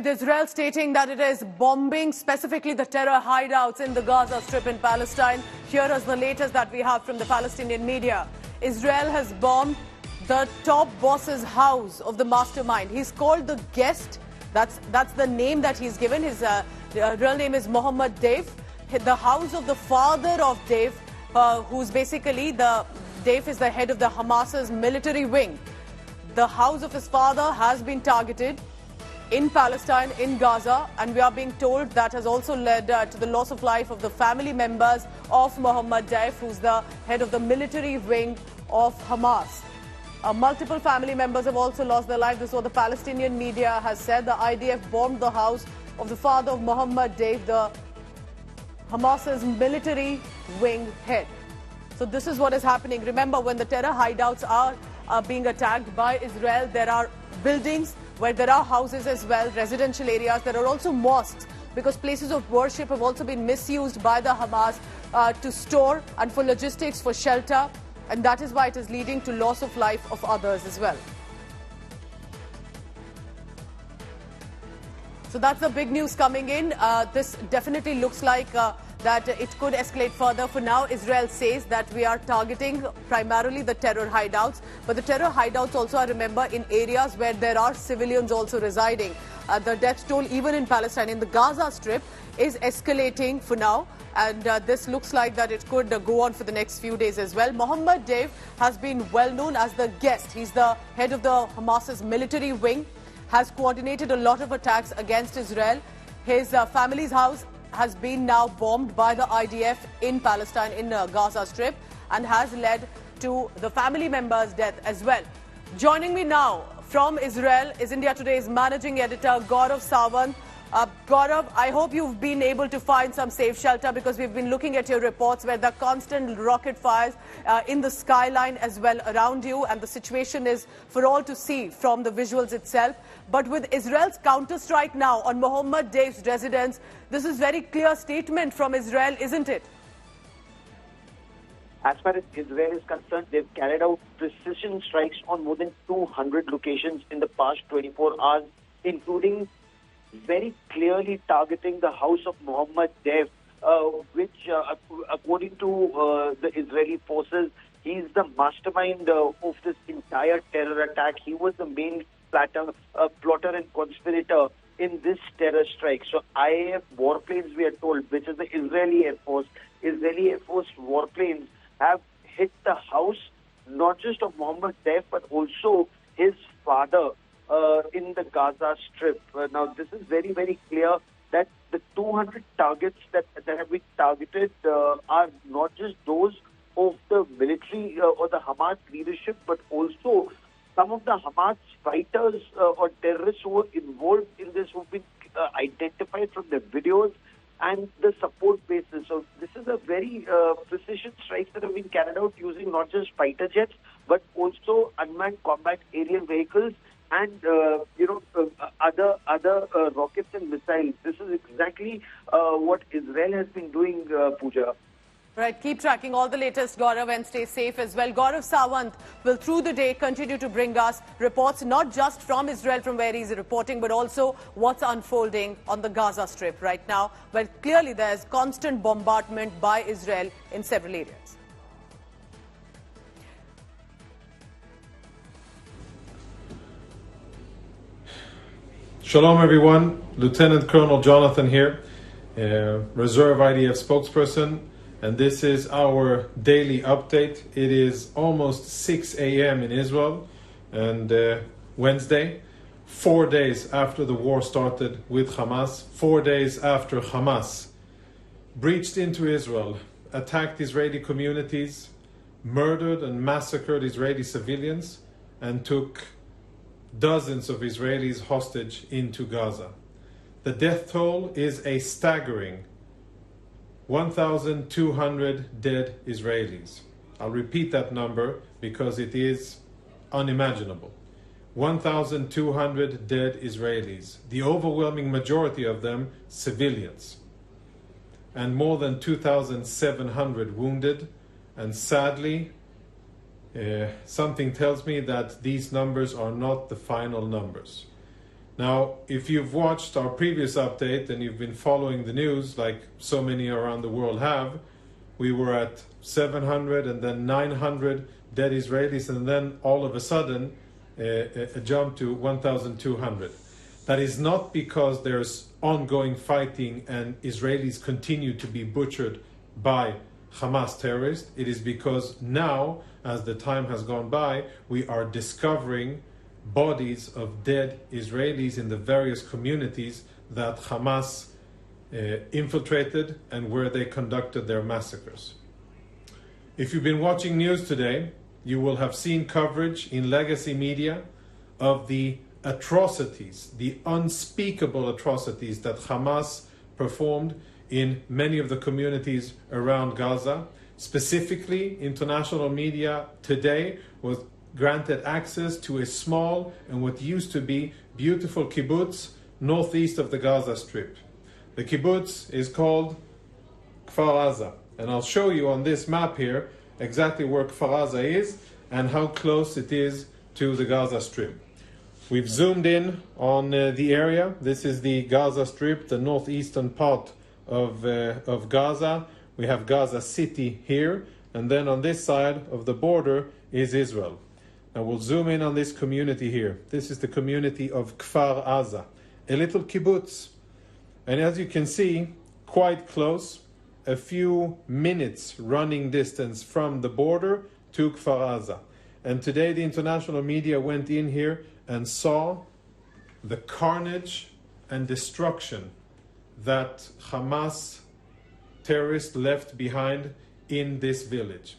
with Israel stating that it is bombing specifically the terror hideouts in the Gaza Strip in Palestine. Here is the latest that we have from the Palestinian media. Israel has bombed the top boss's house of the mastermind. He's called the guest. That's the name that he's given. His real name is Mohammed Deif. The house of the father of Deif, who's basically Deif is the head of the Hamas's military wing. The house of his father has been targeted in Palestine, in Gaza, and we are being told that has also led to the loss of life of the family members of Mohammed Deif, who's the head of the military wing of Hamas. Multiple family members have also lost their lives. This is what the Palestinian media has said. The IDF bombed the house of the father of Mohammed Deif, the Hamas's military wing head. So this is what is happening. Remember, when the terror hideouts are being attacked by Israel, there are buildings where there are houses as well, residential areas. There are also mosques, because places of worship have also been misused by the Hamas to store and for logistics, for shelter. And that is why it is leading to loss of life of others as well. So that's the big news coming in. This definitely looks like that it could escalate further. For now, Israel says that we are targeting primarily the terror hideouts. But the terror hideouts also are, remember, in areas where there are civilians also residing. The death toll, even in Palestine, in the Gaza Strip, is escalating for now. And this looks like that it could go on for the next few days as well. Mohammed Deif has been well known as the guest. He's the head of the Hamas's military wing, has coordinated a lot of attacks against Israel. His family's house has been now bombed by the IDF in Palestine, in Gaza Strip, and has led to the family member's death as well. Joining me now from Israel is India Today's managing editor, Gaurav Sawant. Gaurav, I hope you've been able to find some safe shelter, because we've been looking at your reports where there are constant rocket fires in the skyline as well around you, and the situation is for all to see from the visuals itself. But with Israel's counterstrike now on Mohammed Deif's residence, this is very clear statement from Israel, isn't it? As far as Israel is concerned, they've carried out precision strikes on more than 200 locations in the past 24 hours, including very clearly targeting the house of Mohammed Deif, which, according to the Israeli forces, he's the mastermind of this entire terror attack. He was the main plotter and conspirator in this terror strike. So IAF warplanes, we are told, which is the Israeli Air Force warplanes, have hit the house not just of Mohammed Deif, but also his father, in the Gaza Strip. Now, this is very, very clear that the 200 targets that have been targeted are not just those of the military or the Hamas leadership, but also some of the Hamas fighters or terrorists who were involved in this, who've been identified from the videos and the support bases. So this is a very precision strikes that have been carried out using not just fighter jets, but also unmanned combat aerial vehicles and other rockets and missiles. This is exactly what Israel has been doing, Pooja. Right, keep tracking all the latest, Gaurav, and stay safe as well. Gaurav Sawant will through the day continue to bring us reports not just from Israel, from where he's reporting, but also what's unfolding on the Gaza Strip right now, where clearly there's constant bombardment by Israel in several areas. Shalom everyone, Lieutenant Colonel Jonathan here, Reserve IDF spokesperson, and this is our daily update. It is almost 6 a.m. in Israel, and Wednesday, 4 days after the war started with Hamas, 4 days after Hamas breached into Israel, attacked Israeli communities, murdered and massacred Israeli civilians, and took dozens of Israelis hostage into Gaza. The death toll is a staggering 1,200 dead Israelis. I'll repeat that number because it is unimaginable. 1,200 dead Israelis, the overwhelming majority of them civilians, and more than 2,700 wounded, and sadly, something tells me that these numbers are not the final numbers. Now, if you've watched our previous update and you've been following the news, like so many around the world have, we were at 700 and then 900 dead Israelis, and then all of a sudden a jump to 1,200. That is not because there's ongoing fighting and Israelis continue to be butchered by Hamas terrorists. It is because now, as the time has gone by, we are discovering bodies of dead Israelis in the various communities that Hamas infiltrated and where they conducted their massacres. If you've been watching news today, you will have seen coverage in legacy media of the atrocities, the unspeakable atrocities that Hamas performed in many of the communities around Gaza. Specifically, international media today was granted access to a small and what used to be beautiful kibbutz northeast of the Gaza Strip. The kibbutz is called Kfar Aza, and I'll show you on this map here exactly where Kfar Aza is and how close it is to the Gaza Strip. We've zoomed in on the area. This is the Gaza Strip, the northeastern part of Gaza. We have Gaza City here, and then on this side of the border is Israel. Now we'll zoom in on this community here. This is the community of Kfar Aza, a little kibbutz. And as you can see, quite close, a few minutes running distance from the border to Kfar Aza. And today the international media went in here and saw the carnage and destruction that Hamas terrorists left behind in this village.